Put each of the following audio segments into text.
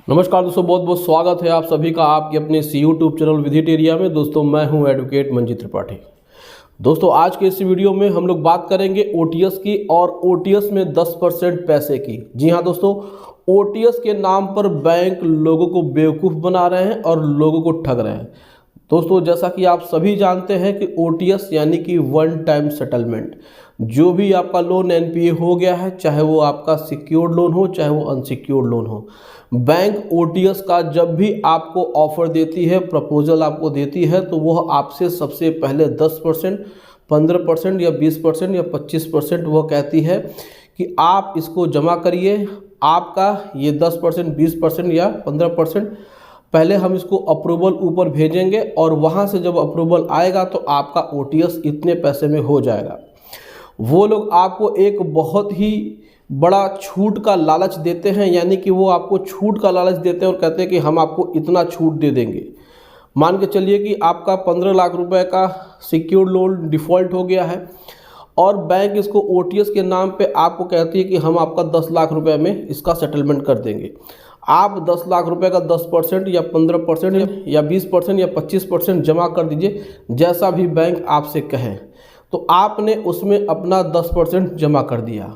नमस्कार दोस्तों, बहुत बहुत स्वागत है आप सभी का आपके अपने इस यूट्यूब चैनल विजिटेरिया में। दोस्तों मैं हूं एडवोकेट मंजीत त्रिपाठी। दोस्तों आज के इस वीडियो में हम लोग बात करेंगे ओटीएस की और ओटीएस में 10% पैसे की। जी हां दोस्तों, ओटीएस के नाम पर बैंक लोगों को बेवकूफ़ बना रहे हैं और लोगों को ठग रहे हैं। दोस्तों जैसा कि आप सभी जानते हैं कि ओटीएस यानी कि वन टाइम सेटलमेंट, जो भी आपका लोन एनपीए हो गया है, चाहे वो आपका सिक्योर्ड लोन हो चाहे वो अनसिक्योर्ड लोन हो, बैंक ओटीएस का जब भी आपको ऑफर देती है, प्रपोजल आपको देती है, तो वह आपसे सबसे पहले 10%, 15% या 20% या 25% वह कहती है कि आप इसको जमा करिए। आपका ये 10%, 20% या 15% पहले हम इसको अप्रूवल ऊपर भेजेंगे और वहाँ से जब अप्रूवल आएगा तो आपका ओटीएस इतने पैसे में हो जाएगा। वो लोग आपको एक बहुत ही बड़ा छूट का लालच देते हैं, यानी कि वो आपको छूट का लालच देते हैं और कहते हैं कि हम आपको इतना छूट दे देंगे। मान के चलिए कि आपका 15 लाख रुपए का सिक्योर्ड लोन डिफ़ॉल्ट हो गया है और बैंक इसको ओटीएस के नाम पे आपको कहती है कि हम आपका 10 लाख रुपए में इसका सेटलमेंट कर देंगे। आप 10 लाख रुपए का 10% या 15% या 20% या 25% जमा कर दीजिए, जैसा भी बैंक आपसे कहे। तो आपने उसमें अपना 10% जमा कर दिया।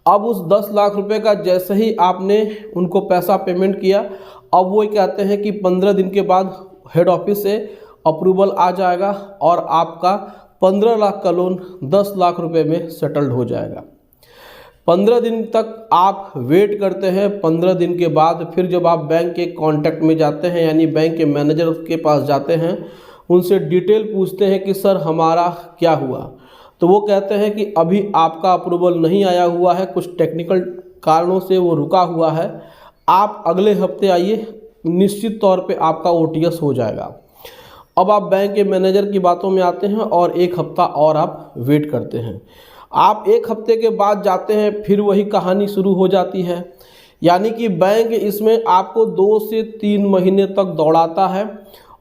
अब उस 10 लाख रुपए का जैसे ही आपने उनको पैसा पेमेंट किया, अब वो कहते हैं कि 15 दिन के बाद हेड ऑफिस से अप्रूवल आ जाएगा और आपका 15 लाख का लोन 10 लाख रुपए में सेटल्ड हो जाएगा। 15 दिन तक आप वेट करते हैं। 15 दिन के बाद फिर जब आप बैंक के कांटेक्ट में जाते हैं, यानी बैंक के मैनेजर के पास जाते हैं, उनसे डिटेल पूछते हैं कि सर हमारा क्या हुआ, तो वो कहते हैं कि अभी आपका अप्रूवल नहीं आया हुआ है, कुछ टेक्निकल कारणों से वो रुका हुआ है, आप अगले हफ्ते आइए, निश्चित तौर पे आपका ओटीएस हो जाएगा। अब आप बैंक के मैनेजर की बातों में आते हैं और एक हफ्ता और आप वेट करते हैं। आप एक हफ्ते के बाद जाते हैं, फिर वही कहानी शुरू हो जाती है, यानी कि बैंक इसमें आपको 2 से 3 महीने तक दौड़ाता है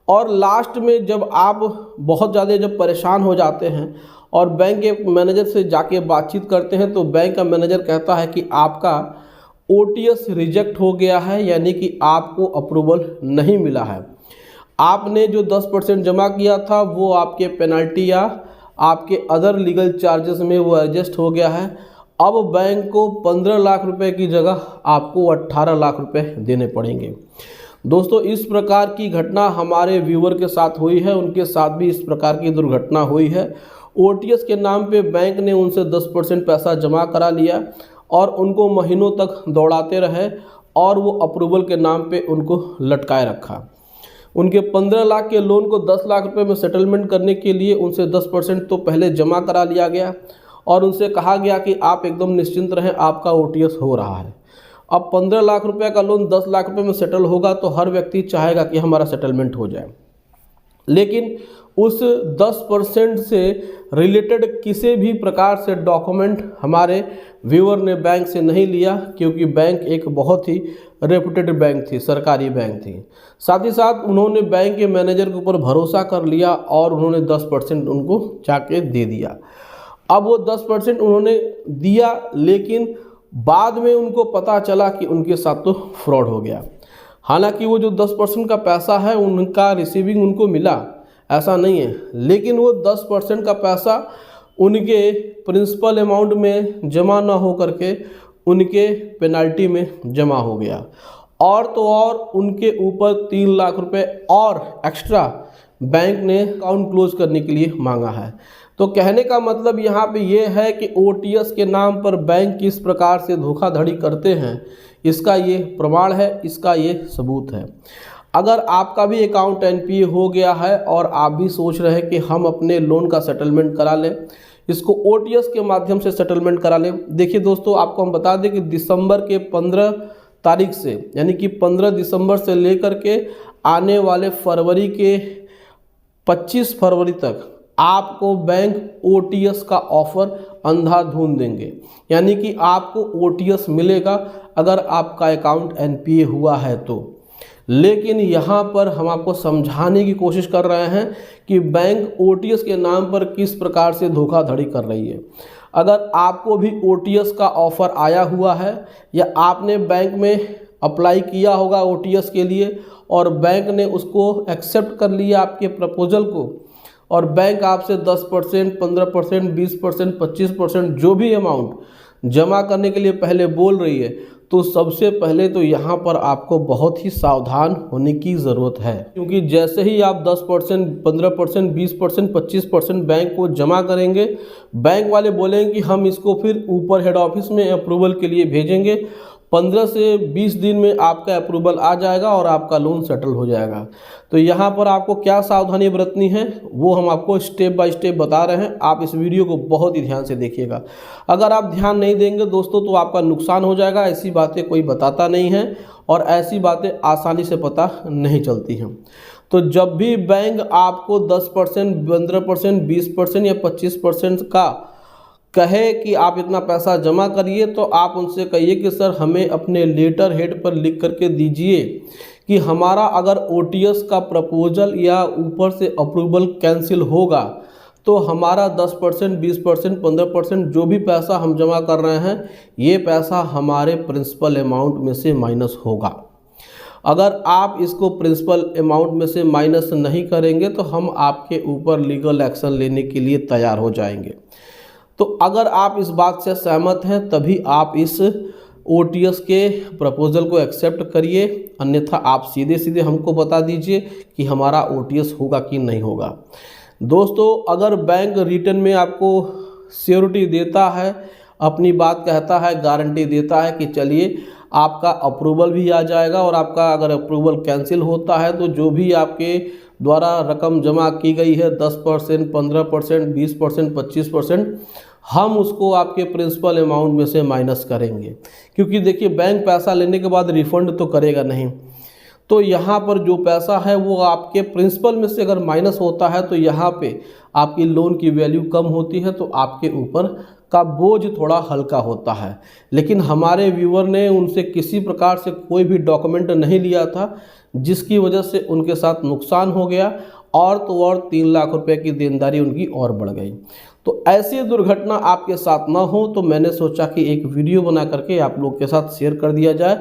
और लास्ट में जब आप बहुत ज़्यादा जब परेशान हो जाते हैं और बैंक के मैनेजर से जाके बातचीत करते हैं, तो बैंक का मैनेजर कहता है कि आपका ओटीएस रिजेक्ट हो गया है, यानी कि आपको अप्रूवल नहीं मिला है। आपने जो 10% जमा किया था वो आपके पेनल्टी या आपके अदर लीगल चार्जेस में वो एडजस्ट हो गया है। अब बैंक को 15 लाख रुपए की जगह आपको 18 लाख रुपए देने पड़ेंगे। दोस्तों इस प्रकार की घटना हमारे व्यूअर के साथ हुई है, उनके साथ भी इस प्रकार की दुर्घटना हुई है। ओटीएस के नाम पे बैंक ने उनसे 10% पैसा जमा करा लिया और उनको महीनों तक दौड़ाते रहे और वो अप्रूवल के नाम पे उनको लटकाए रखा। उनके 15 लाख के लोन को 10 लाख रुपए में सेटलमेंट करने के लिए उनसे 10% तो पहले जमा करा लिया गया और उनसे कहा गया कि आप एकदम निश्चिंत रहें, आपका ओटीएस हो रहा है। अब 15 लाख रुपए का लोन 10 लाख रुपए में सेटल होगा तो हर व्यक्ति चाहेगा कि हमारा सेटलमेंट हो जाए, लेकिन उस 10% से रिलेटेड किसी भी प्रकार से डॉक्यूमेंट हमारे व्यूअर ने बैंक से नहीं लिया, क्योंकि बैंक एक बहुत ही रेपुटेड बैंक थी, सरकारी बैंक थी। साथ ही साथ उन्होंने बैंक के मैनेजर के ऊपर भरोसा कर लिया और उन्होंने 10% उनको जाके दे दिया। अब वो 10% उन्होंने दिया, लेकिन बाद में उनको पता चला कि उनके साथ तो फ्रॉड हो गया। हालांकि वो जो 10% का पैसा है उनका रिसीविंग उनको मिला, ऐसा नहीं है, लेकिन वो 10% का पैसा उनके प्रिंसिपल अमाउंट में जमा ना हो करके उनके पेनल्टी में जमा हो गया और तो और उनके ऊपर 3 लाख रुपए और एक्स्ट्रा बैंक ने अकाउंट क्लोज करने के लिए मांगा है। तो कहने का मतलब यहाँ पे ये है कि ओटीएस के नाम पर बैंक किस प्रकार से धोखाधड़ी करते हैं, इसका ये प्रमाण है, इसका ये सबूत है। अगर आपका भी अकाउंट एनपीए हो गया है और आप भी सोच रहे हैं कि हम अपने लोन का सेटलमेंट करा लें, इसको ओटीएस के माध्यम से सेटलमेंट करा लें। देखिए दोस्तों, आपको हम बता दें कि दिसंबर के 15 तारीख से, यानी कि 15 दिसंबर से लेकर के आने वाले फरवरी के 25 फरवरी तक आपको बैंक ओटीएस का ऑफर अंधाधुंध देंगे, यानी कि आपको ओटीएस मिलेगा अगर आपका अकाउंट एनपीए हुआ है तो। लेकिन यहाँ पर हम आपको समझाने की कोशिश कर रहे हैं कि बैंक ओटीएस के नाम पर किस प्रकार से धोखाधड़ी कर रही है। अगर आपको भी ओटीएस का ऑफ़र आया हुआ है या आपने बैंक में अप्लाई किया होगा ओटीएस के लिए और बैंक ने उसको एक्सेप्ट कर लिया आपके प्रपोजल को, और बैंक आपसे 10%, 15%, 20%, 25% जो भी अमाउंट जमा करने के लिए पहले बोल रही है, तो सबसे पहले तो यहाँ पर आपको बहुत ही सावधान होने की ज़रूरत है। क्योंकि जैसे ही आप 10%, 15%, 20%, 25% बैंक को जमा करेंगे, बैंक वाले बोलेंगे कि हम इसको फिर ऊपर हेड ऑफिस में अप्रूवल के लिए भेजेंगे। 15 से 20 दिन में आपका अप्रूवल आ जाएगा और आपका लोन सेटल हो जाएगा। तो यहाँ पर आपको क्या सावधानी बरतनी है वो हम आपको स्टेप बाय स्टेप बता रहे हैं। आप इस वीडियो को बहुत ही ध्यान से देखिएगा। अगर आप ध्यान नहीं देंगे दोस्तों तो आपका नुकसान हो जाएगा। ऐसी बातें कोई बताता नहीं है और ऐसी बातें आसानी से पता नहीं चलती हैं। तो जब भी बैंक आपको 10%, 15%, 20% या 25% का कहे कि आप इतना पैसा जमा करिए, तो आप उनसे कहिए कि सर हमें अपने लेटर हेड पर लिख करके दीजिए कि हमारा अगर ओटीएस का प्रपोजल या ऊपर से अप्रूवल कैंसिल होगा तो हमारा 10%, 20%, 15% जो भी पैसा हम जमा कर रहे हैं ये पैसा हमारे प्रिंसिपल अमाउंट में से माइनस होगा। अगर आप इसको प्रिंसिपल अमाउंट में से माइनस नहीं करेंगे तो हम आपके ऊपर लीगल एक्शन लेने के लिए तैयार हो जाएंगे। तो अगर आप इस बात से सहमत हैं तभी आप इस ओटीएस के प्रपोजल को एक्सेप्ट करिए, अन्यथा आप सीधे सीधे हमको बता दीजिए कि हमारा ओटीएस होगा कि नहीं होगा। दोस्तों, अगर बैंक रिटर्न में आपको श्योरिटी देता है, अपनी बात कहता है, गारंटी देता है कि चलिए आपका अप्रूवल भी आ जाएगा और आपका अगर अप्रूवल कैंसिल होता है तो जो भी आपके द्वारा रकम जमा की गई है 10%, 15%, 20%, 25%, हम उसको आपके प्रिंसिपल अमाउंट में से माइनस करेंगे। क्योंकि देखिए बैंक पैसा लेने के बाद रिफ़ंड तो करेगा नहीं, तो यहाँ पर जो पैसा है वो आपके प्रिंसिपल में से अगर माइनस होता है तो यहाँ पे आपकी लोन की वैल्यू कम होती है, तो आपके ऊपर का बोझ थोड़ा हल्का होता है। लेकिन हमारे व्यूअर ने उनसे किसी प्रकार से कोई भी डॉक्यूमेंट नहीं लिया था, जिसकी वजह से उनके साथ नुकसान हो गया और तो और 3 लाख रुपए की देनदारी उनकी और बढ़ गई। तो ऐसी दुर्घटना आपके साथ ना हो तो मैंने सोचा कि एक वीडियो बना करके आप लोग के साथ शेयर कर दिया जाए।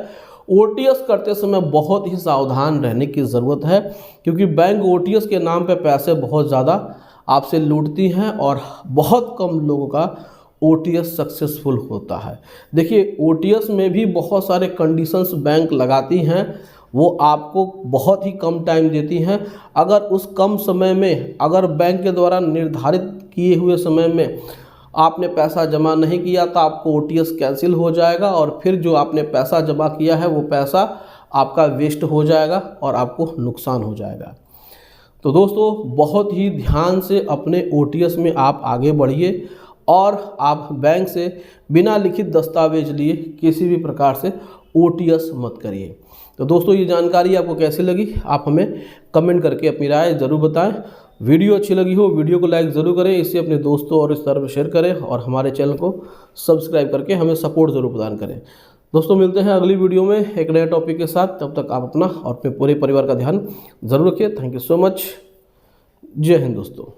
ओटीएस करते समय बहुत ही सावधान रहने की ज़रूरत है, क्योंकि बैंक ओटीएस के नाम पे पैसे बहुत ज़्यादा आपसे लूटती हैं और बहुत कम लोगों का ओटीएस सक्सेसफुल होता है। देखिए ओटीएस में भी बहुत सारे कंडीशंस बैंक लगाती हैं, वो आपको बहुत ही कम टाइम देती हैं। अगर उस कम समय में अगर बैंक के द्वारा निर्धारित किए हुए समय में आपने पैसा जमा नहीं किया तो आपको ओटीएस कैंसिल हो जाएगा और फिर जो आपने पैसा जमा किया है वो पैसा आपका वेस्ट हो जाएगा और आपको नुकसान हो जाएगा। तो दोस्तों बहुत ही ध्यान से अपने ओटीएस में आप आगे बढ़िए और आप बैंक से बिना लिखित दस्तावेज लिए किसी भी प्रकार से ओटीएस मत करिए। तो दोस्तों ये जानकारी आपको कैसी लगी आप हमें कमेंट करके अपनी राय ज़रूर बताएं। वीडियो अच्छी लगी हो वीडियो को लाइक ज़रूर करें, इसे अपने दोस्तों और रिश्तेदारों में शेयर करें और हमारे चैनल को सब्सक्राइब करके हमें सपोर्ट ज़रूर प्रदान करें। दोस्तों मिलते हैं अगली वीडियो में एक नए टॉपिक के साथ। तब तक आप अपना और अपने पूरे परिवार का ध्यान ज़रूर रखिए। Thank you so much. जय हिंद दोस्तों।